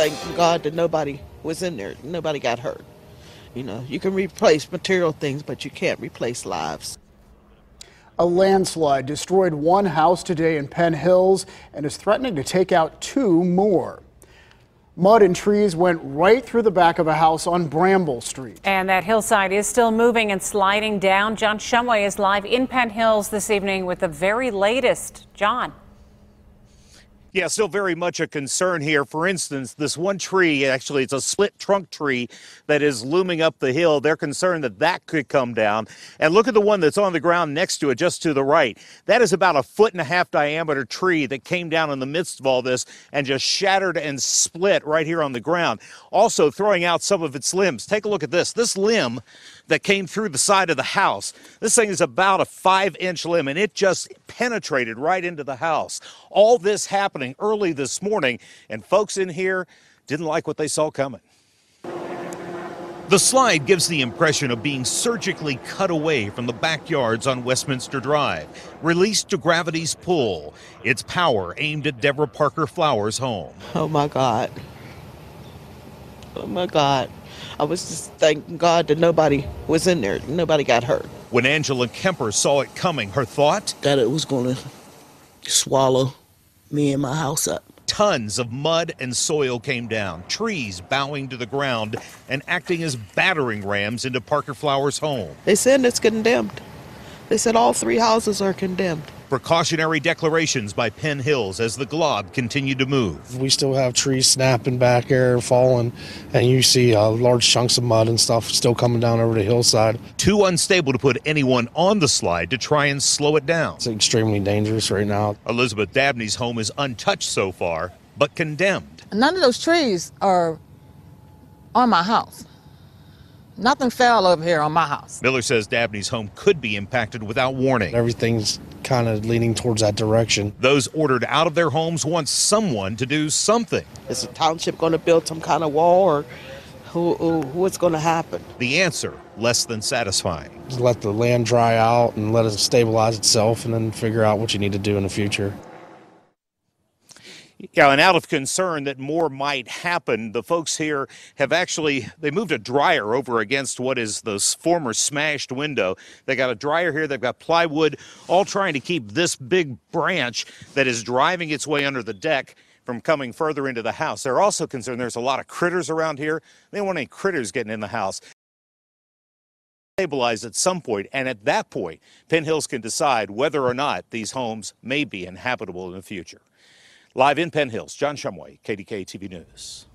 thanking God that nobody was in there. Nobody got hurt. You know, you can replace material things, but you can't replace lives. A landslide destroyed one house today in Penn Hills and is threatening to take out 2 more. Mud and trees went right through the back of a house on Bramble Street. And that hillside is still moving and sliding down. John Shumway is live in Penn Hills this evening with the very latest. John. Yeah, still very much a concern here. For instance, this one tree, actually it's a split trunk tree that is looming up the hill. They're concerned that that could come down. And look at the one that's on the ground next to it, just to the right. That is about a 1.5 foot diameter tree that came down in the midst of all this and just shattered and split right here on the ground. Also throwing out some of its limbs. Take a look at this. This limb that came through the side of the house. This thing is about a 5-inch limb, and it just penetrated right into the house. All this happening early this morning, and folks in here didn't like what they saw coming. The slide gives the impression of being surgically cut away from the backyards on Westminster Drive, released to gravity's pull, its power aimed at Deborah Parker Flowers' home. Oh my God. Oh my God. I was just thanking God that nobody was in there. Nobody got hurt. When Angela Kemper saw it coming, her thought? That it was going to swallow me and my house up. Tons of mud and soil came down, trees bowing to the ground and acting as battering rams into Parker Flowers' home. They said it's condemned. They said all 3 houses are condemned. Precautionary declarations by Penn Hills as the glob continued to move. We still have trees snapping back there, falling, and you see large chunks of mud and stuff still coming down over the hillside. Too unstable to put anyone on the slide to try and slow it down. It's extremely dangerous right now. Elizabeth Dabney's home is untouched so far, but condemned. None of those trees are on my house. Nothing fell over here on my house. Miller says Dabney's home could be impacted without warning. Everything's kind of leaning towards that direction. Those ordered out of their homes want someone to do something. Is the township going to build some kind of wall, or what's going to happen? The answer, less than satisfying. Just let the land dry out and let it stabilize itself and then figure out what you need to do in the future. Yeah, and out of concern that more might happen, the folks here have they moved a dryer over against what is the former smashed window. They got a dryer here, they've got plywood, all trying to keep this big branch that is driving its way under the deck from coming further into the house. They're also concerned there's a lot of critters around here. They don't want any critters getting in the house. Stabilize at some point, and at that point, Penn Hills can decide whether or not these homes may be inhabitable in the future. Live in Penn Hills, John Shumway, KDKA-TV News.